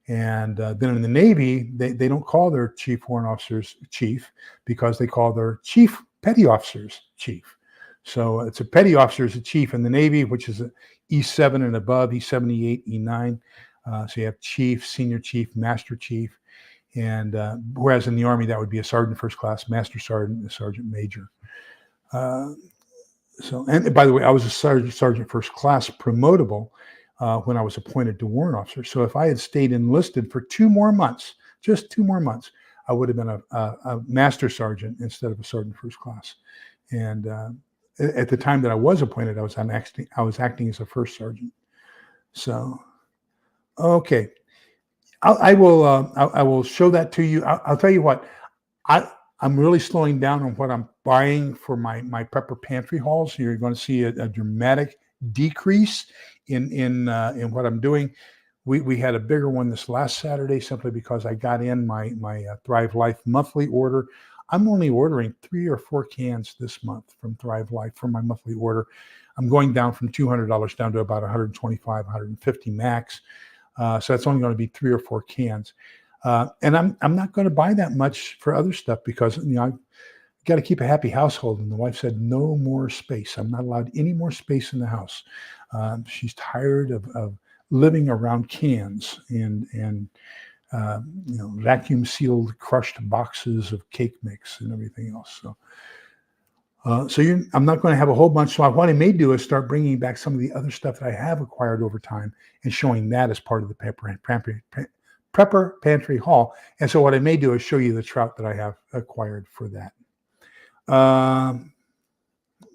And then in the Navy, they don't call their chief warrant officers chief, because they call their chief petty officers chief. So it's a petty officer is a chief in the Navy, which is a E7 and above, E78, E9. So you have chief, senior chief, master chief. And whereas in the Army, that would be a sergeant first class, master sergeant, and a sergeant major. And by the way, I was a sergeant first class promotable when I was appointed to warrant officer. So if I had stayed enlisted for 2 more months, just 2 more months, I would have been a master sergeant instead of a sergeant first class. And at the time that I was appointed, I was acting as a first sergeant. So, okay, I will show that to you. I'll tell you what, I'm really slowing down on what I'm buying for my prepper pantry hauls. You're going to see a dramatic decrease in what I'm doing. We had a bigger one this last Saturday simply because I got in my Thrive Life monthly order. I'm only ordering 3 or 4 cans this month from Thrive Life for my monthly order. I'm going down from $200 down to about $125, $150 max. So that's only going to be 3 or 4 cans. And I'm not going to buy that much for other stuff because I've got to keep a happy household. And the wife said, no more space. I'm not allowed any more space in the house. She's tired of living around cans and vacuum sealed crushed boxes of cake mix and everything else. So I'm not going to have a whole bunch. So what I may do is start bringing back some of the other stuff that I have acquired over time and showing that as part of the prepper pantry haul. And so what I may do is show you the trout that I have acquired for that.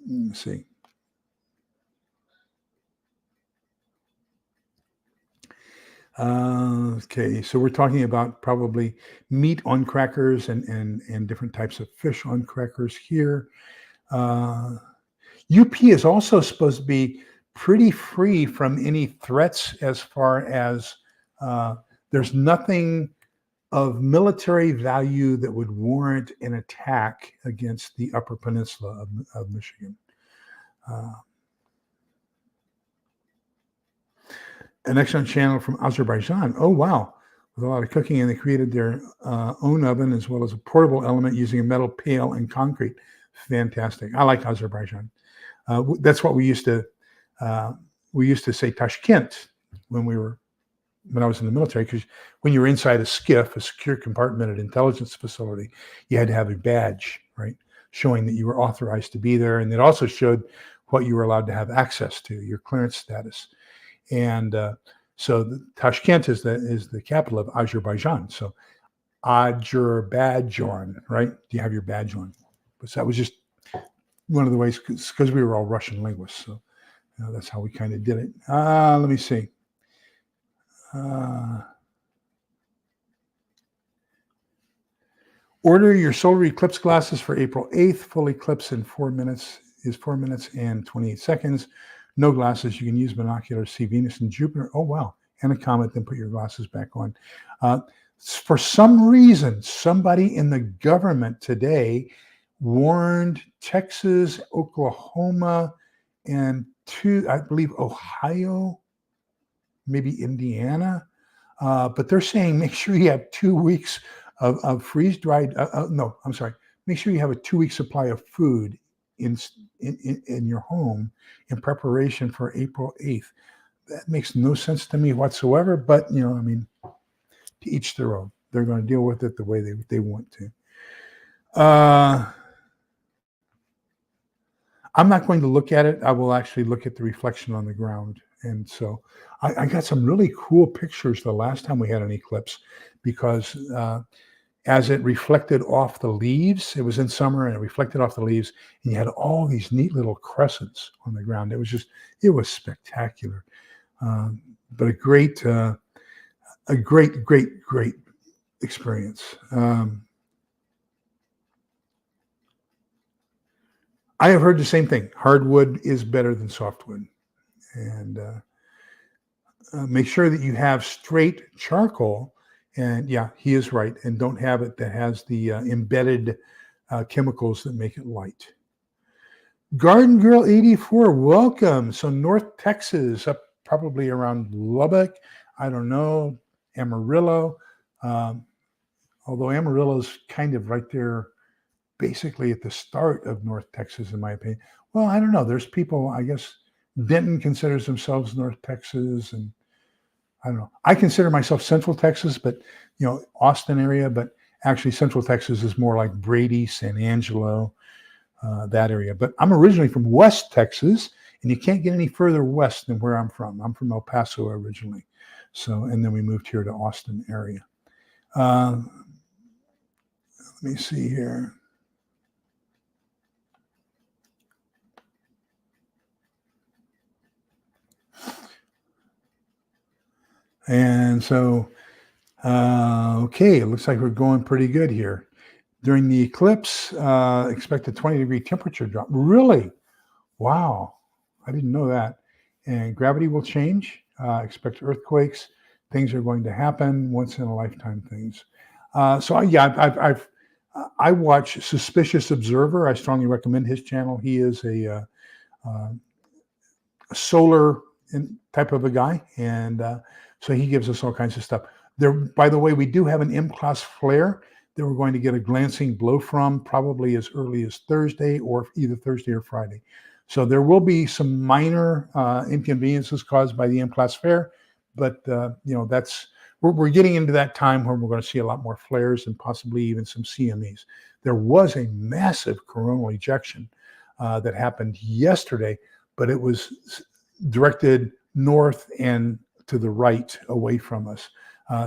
Let's see. Okay, so we're talking about probably meat on crackers and different types of fish on crackers here. UP is also supposed to be pretty free from any threats as far as there's nothing of military value that would warrant an attack against the Upper Peninsula of Michigan. An excellent channel from Azerbaijan. Oh, wow. With a lot of cooking, and they created their own oven as well as a portable element using a metal pail and concrete. Fantastic. I like Azerbaijan. That's what we used to say Tashkent when I was in the military, because when you were inside a SCIF, a secure compartmented intelligence facility, you had to have a badge, right, showing that you were authorized to be there. And it also showed what you were allowed to have access to, your clearance status. And so Tashkent is the capital of Azerbaijan. So Azerbaijan, right? Do you have your badge on? But that was just one of the ways, because we were all Russian linguists. So that's how we kind of did it. Let me see. Order your solar eclipse glasses for April 8th. Full eclipse in 4 minutes is 4 minutes and 28 seconds. No glasses. You can use binoculars to see Venus and Jupiter. Oh, wow. And a comet, then put your glasses back on. For some reason, somebody in the government today warned Texas, Oklahoma, and I believe Ohio, maybe Indiana. But they're saying make sure you have 2 weeks of freeze-dried. No, I'm sorry. Make sure you have a 2-week supply of food in your home in preparation for April 8th. That makes no sense to me whatsoever, but to each their own. They're going to deal with it the way they want to. I'm not going to look at it. I will actually look at the reflection on the ground. And so I got some really cool pictures the last time we had an eclipse, because as it reflected off the leaves, it was in summer and it reflected off the leaves, and you had all these neat little crescents on the ground. It was spectacular. But a great experience. I have heard the same thing. Hardwood is better than softwood. And make sure that you have straight charcoal. And yeah, he is right. And don't have it that has the embedded chemicals that make it light. Garden Girl 84, welcome. So North Texas, up probably around Lubbock. I don't know. Amarillo. Although Amarillo is kind of right there, basically at the start of North Texas, in my opinion. Well, I don't know. There's people, I guess, Denton considers themselves North Texas, and I don't know. I consider myself Central Texas, but Austin area. But actually, Central Texas is more like Brady, San Angelo, that area. But I'm originally from West Texas, and you can't get any further west than where I'm from. I'm from El Paso originally, and then we moved here to Austin area. Let me see here. And so, okay, it looks like we're going pretty good here. During the eclipse, expect a 20-degree temperature drop. Really? Wow. I didn't know that. And gravity will change. Expect earthquakes. Things are going to happen, once in a lifetime things. I watch Suspicious Observer. I strongly recommend his channel. He is a solar type of a guy, and so he gives us all kinds of stuff. There, by the way, we do have an M-class flare that we're going to get a glancing blow from probably as early as Thursday, or either Thursday or Friday. So there will be some minor inconveniences caused by the M-class flare, but we're getting into that time where we're going to see a lot more flares and possibly even some CMEs. There was a massive coronal ejection that happened yesterday, but it was directed north and to the right away from us.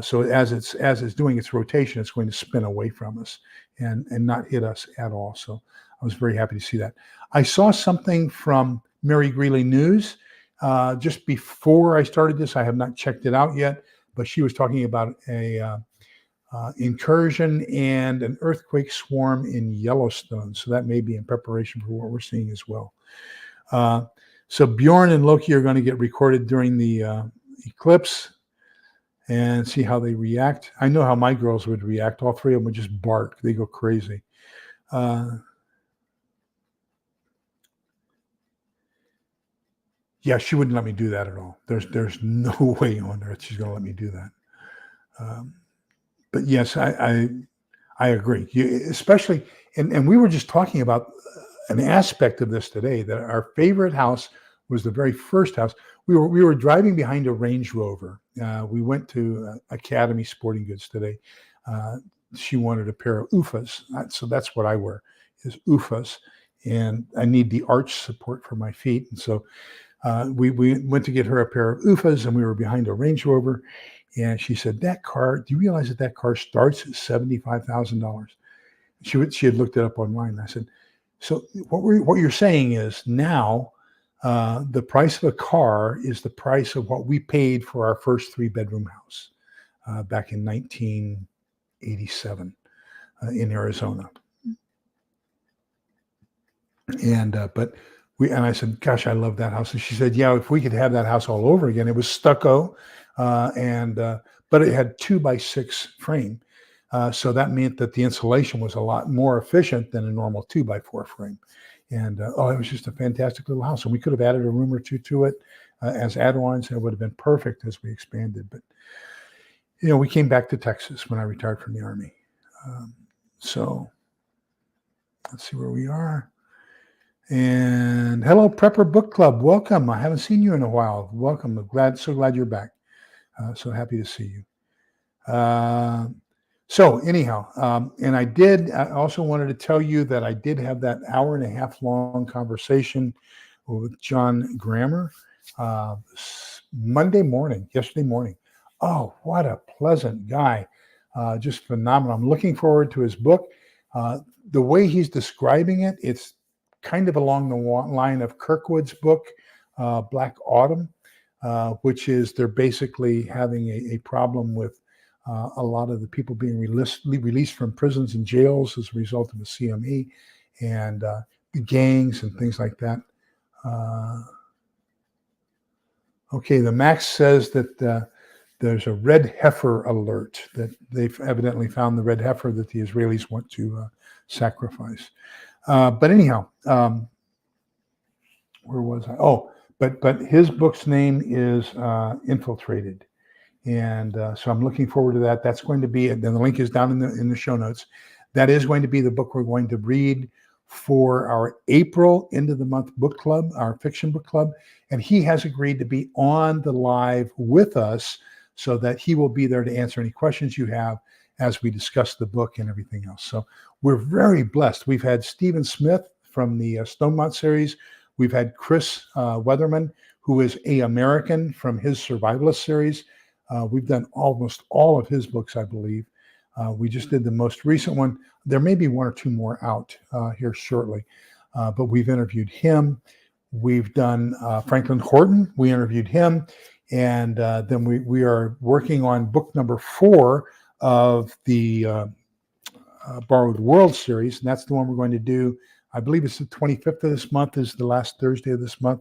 So as it's doing its rotation, it's going to spin away from us and not hit us at all. So I was very happy to see that. I saw something from Mary Greeley News just before I started this. I have not checked it out yet, but she was talking about a incursion and an earthquake swarm in Yellowstone. So that may be in preparation for what we're seeing as well. So Bjorn and Loki are going to get recorded during the eclipse and see how they react. I know how my girls would react. All three of them would just bark. They go crazy. Yeah, she wouldn't let me do that at all. There's no way on earth she's going to let me do that. But yes, I agree. Especially, and we were just talking about an aspect of this today, that our favorite house was the very first house. We were driving behind a Range Rover. We went to Academy Sporting Goods today. She wanted a pair of UFAs, so that's what I wear, is UFAs, and I need the arch support for my feet. And so we went to get her a pair of UFAs, and we were behind a Range Rover. And she said, "That car, do you realize that car starts at $75,000? She had looked it up online. I said, "So what you're saying is now the price of a car is the price of what we paid for our first 3-bedroom house back in 1987 in Arizona." And I said, "Gosh, I love that house." And she said, "Yeah, if we could have that house all over again." It was stucco, but it had 2x6 frame. So that meant that the insulation was a lot more efficient than a normal 2x4 frame. And it was just a fantastic little house. And we could have added a room or two to it as add-ons, and it would have been perfect as we expanded. But, we came back to Texas when I retired from the Army. So let's see where we are. And hello, Prepper Book Club. Welcome. I haven't seen you in a while. Welcome. So glad you're back. So happy to see you. So anyhow, and I also wanted to tell you that I did have that hour-and-a-half long conversation with John Grammer yesterday morning. Oh, what a pleasant guy. Just phenomenal. I'm looking forward to his book. The way he's describing it, it's kind of along the line of Kirkwood's book, Black Autumn, which is they're basically having a problem with a lot of the people being released from prisons and jails as a result of the CME and the gangs and things like that. Okay, the Max says that there's a red heifer alert, that they've evidently found the red heifer that the Israelis want to sacrifice. But anyhow, where was I? Oh, but his book's name is Infiltrated. And so I'm looking forward to that. That's going to be, and the link is down in the show notes. That is going to be the book we're going to read for our April end of the month book club, our fiction book club. And he has agreed to be on the live with us so that he will be there to answer any questions you have as we discuss the book and everything else. So we're very blessed. We've had Stephen Smith from the Stonemont series. We've had Chris Weatherman, who is a American from his Survivalist series. We've done almost all of his books, I believe. We just did the most recent one. There may be one or two more out here shortly, but we've interviewed him. We've done Franklin Horton. We interviewed him. And then we are working on book number 4 of the Borrowed World series. And that's the one we're going to do. I believe it's the 25th of this month is the last Thursday of this month.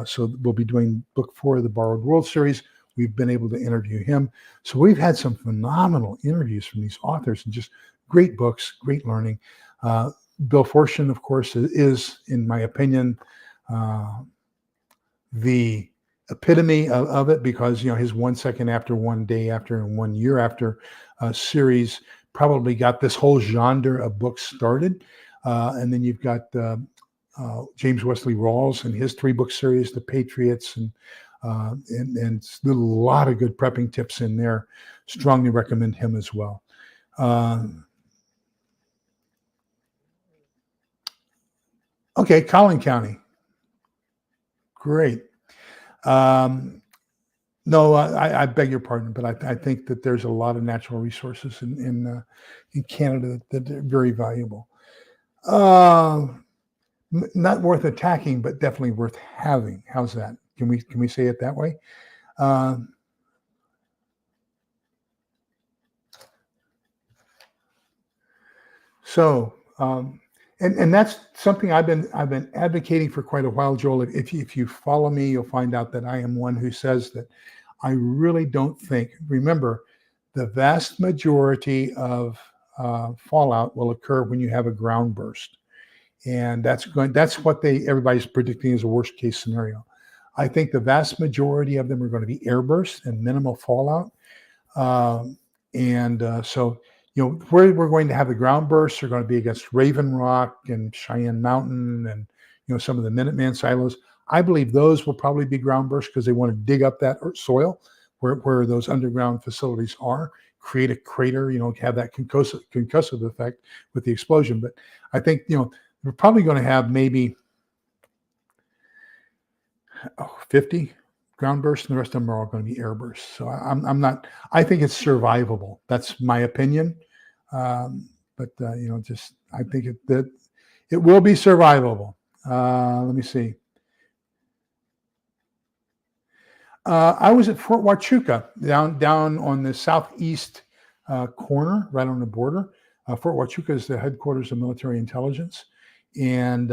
So we'll be doing book 4 of the Borrowed World series. We've been able to interview him. So we've had some phenomenal interviews from these authors and just great books, great learning. Bill Fortune, of course, is, in my opinion, the epitome of it, because his 1 second after, 1 day after, and 1 year after series probably got this whole genre of books started. And then you've got James Wesley Rawls and his 3-book series, The Patriots, and a lot of good prepping tips in there. Strongly recommend him as well. Okay, Collin County. Great. No, I beg your pardon, but I think that there's a lot of natural resources in Canada that are very valuable. Not worth attacking, but definitely worth having. How's that? Can we say it that way? And that's something I've been advocating for quite a while, Joel. If you follow me, you'll find out that I am one who says that I really don't think. Remember, the vast majority of fallout will occur when you have a ground burst, and that's what everybody's predicting is a worst case scenario. I think the vast majority of them are going to be air bursts and minimal fallout. So, where we're going to have the ground bursts are going to be against Raven Rock and Cheyenne Mountain and, some of the Minuteman silos. I believe those will probably be ground bursts because they want to dig up that soil where those underground facilities are, create a crater, have that concussive effect with the explosion. But I think, we're probably going to have maybe 50 ground bursts, and the rest of them are all going to be air bursts. So I think it's survivable. That's my opinion. I think that it will be survivable. Let me see. I was at Fort Huachuca down on the southeast corner, right on the border. Fort Huachuca is the headquarters of military intelligence. And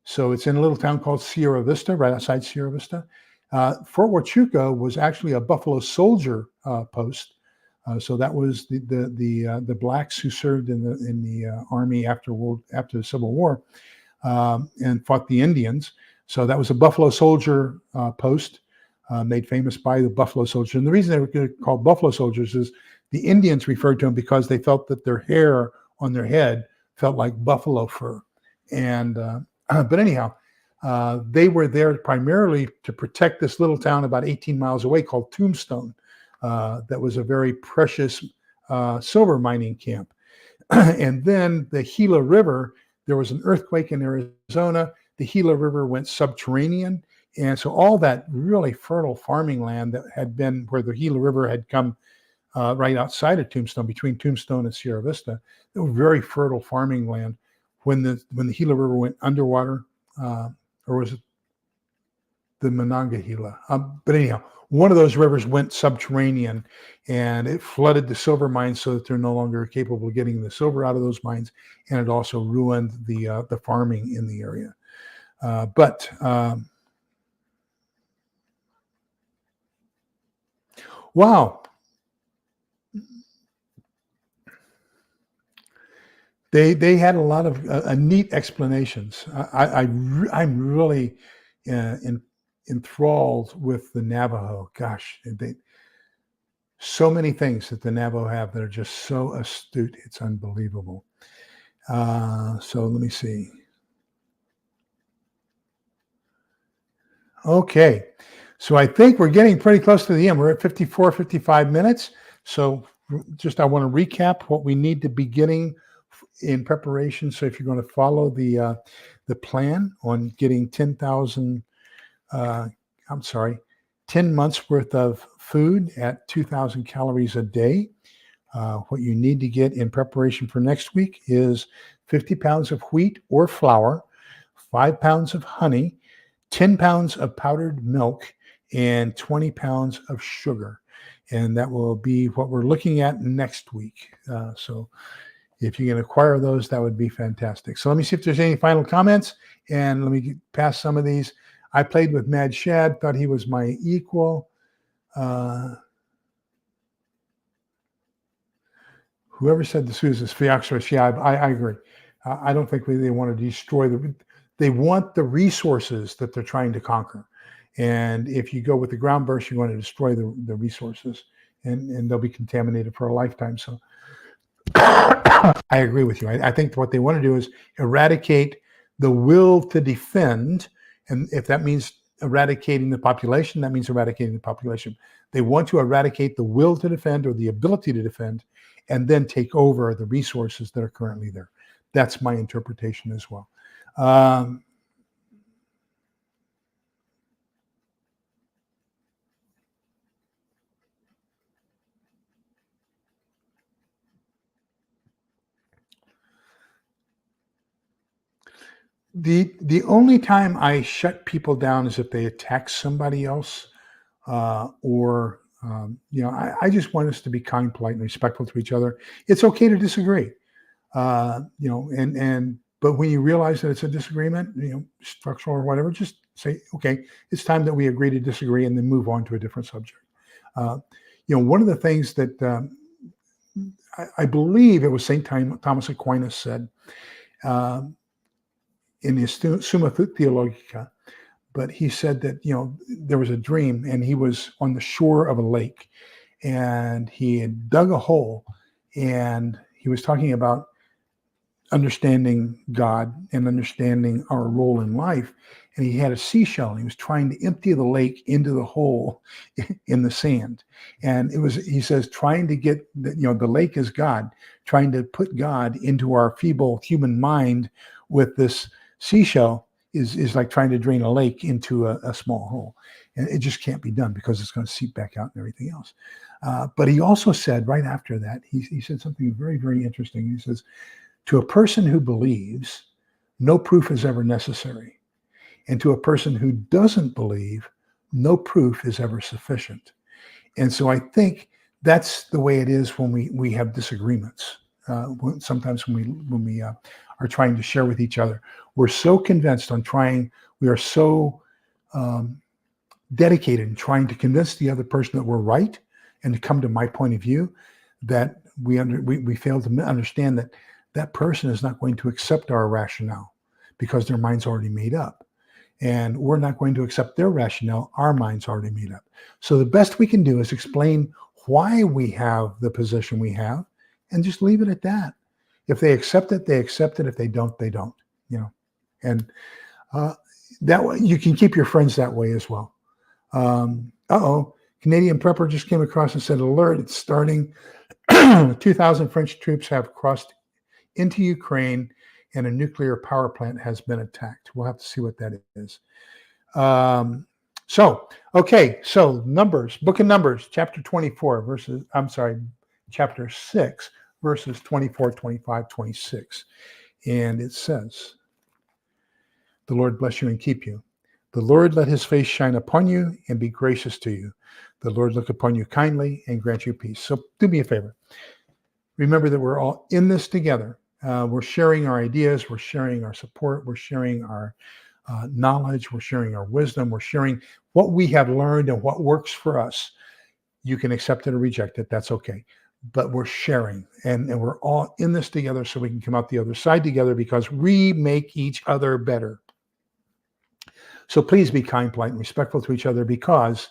so it's in a little town called Sierra Vista, right outside Sierra Vista. Fort Huachuca was actually a Buffalo Soldier post. So that was the blacks who served in the army after the Civil War and fought the Indians. So that was a Buffalo Soldier post made famous by the Buffalo Soldiers. And the reason they were called Buffalo Soldiers is the Indians referred to them because they felt that their hair on their head felt like buffalo fur. And but anyhow, they were there primarily to protect this little town about 18 miles away called Tombstone. That was a very precious silver mining camp. And then the Gila River, there was an earthquake in Arizona. The Gila River went subterranean. And so all that really fertile farming land that had been where the Gila River had come right outside of Tombstone, between Tombstone and Sierra Vista, it was very fertile farming land. When the Gila River went underwater, or was it the Monongahela? But anyhow, one of those rivers went subterranean, and it flooded the silver mines so that they're no longer capable of getting the silver out of those mines, and it also ruined the farming in the area. Wow. They had a lot of neat explanations. I'm really enthralled with the Navajo. Gosh, So many things that the Navajo have that are just so astute. It's unbelievable. So let me see. Okay. So I think we're getting pretty close to the end. We're at 54, 55 minutes. So just I want to recap what we need to be getting in preparation. So if you're going to follow the plan on getting 10 months worth of food at 2,000 calories a day. What you need to get in preparation for next week is 50 pounds of wheat or flour, 5 pounds of honey, 10 pounds of powdered milk, and 20 pounds of sugar. And that will be what we're looking at next week. So if you can acquire those, that would be fantastic. So let me see if there's any final comments, and let me pass some of these. I played with Mad Shad, thought he was my equal. Whoever said the Sioux is Phioxerus, yeah, I agree. I don't think they want to destroy they want the resources that they're trying to conquer. And if you go with the ground burst, you want to destroy the resources, and they'll be contaminated for a lifetime. So I agree with you. I think what they want to do is eradicate the will to defend. And if that means eradicating the population, that means eradicating the population. They want to eradicate the will to defend or the ability to defend, and then take over the resources that are currently there. That's my interpretation as well. The only time I shut people down is if they attack somebody else, or I just want us to be kind, polite, and respectful to each other. It's okay to disagree, but when you realize that it's a disagreement, structural or whatever, just say, okay, it's time that we agree to disagree, and then move on to a different subject. One of the things that I believe it was St. Thomas Aquinas said in his Summa Theologica, but he said that, there was a dream, and he was on the shore of a lake, and he had dug a hole, and he was talking about understanding God and understanding our role in life. And he had a seashell, and he was trying to empty the lake into the hole in the sand. And it was, he says, trying to get, the lake is God, trying to put God into our feeble human mind with this seashell is like trying to drain a lake into a small hole. And it just can't be done because it's going to seep back out and everything else. But he also said right after that, he said something very, very interesting. He says, to a person who believes, no proof is ever necessary. And to a person who doesn't believe, no proof is ever sufficient. And so I think that's the way it is when we have disagreements. Sometimes when we are trying to share with each other, we're so convinced on trying, we are so dedicated in trying to convince the other person that we're right and to come to my point of view, that we fail to understand that that person is not going to accept our rationale because their mind's already made up. And we're not going to accept their rationale. Our mind's already made up. So the best we can do is explain why we have the position we have and just leave it at that. If they accept it, they accept it. If they don't, they don't, And that way you can keep your friends that way as well. Canadian Prepper just came across and said, alert, it's starting. 2,000 French troops have crossed into Ukraine, and a nuclear power plant has been attacked. We'll have to see what that is. So Numbers, Book of Numbers, chapter 6, verses 24, 25, 26. And it says, the Lord bless you and keep you. The Lord let his face shine upon you and be gracious to you. The Lord look upon you kindly and grant you peace. So do me a favor. Remember that we're all in this together. We're sharing our ideas. We're sharing our support. We're sharing our knowledge. We're sharing our wisdom. We're sharing what we have learned and what works for us. You can accept it or reject it. That's okay. But we're sharing, and we're all in this together so we can come out the other side together because we make each other better. So please be kind, polite, and respectful to each other because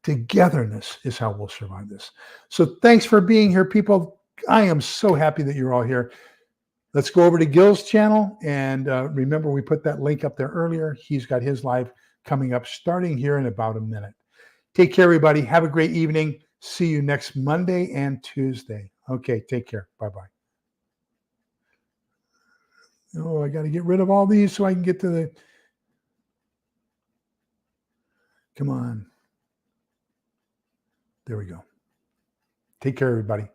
Togetherness is how we'll survive this. So thanks for being here, people. I am so happy that you're all here. Let's go over to Gil's channel. And remember, we put that link up there earlier. He's got his live coming up starting here in about a minute. Take care, everybody. Have a great evening. See you next Monday and Tuesday. Okay, take care. Bye-bye. Oh, I got to get rid of all these so I can get to the... Come on. There we go. Take care, everybody.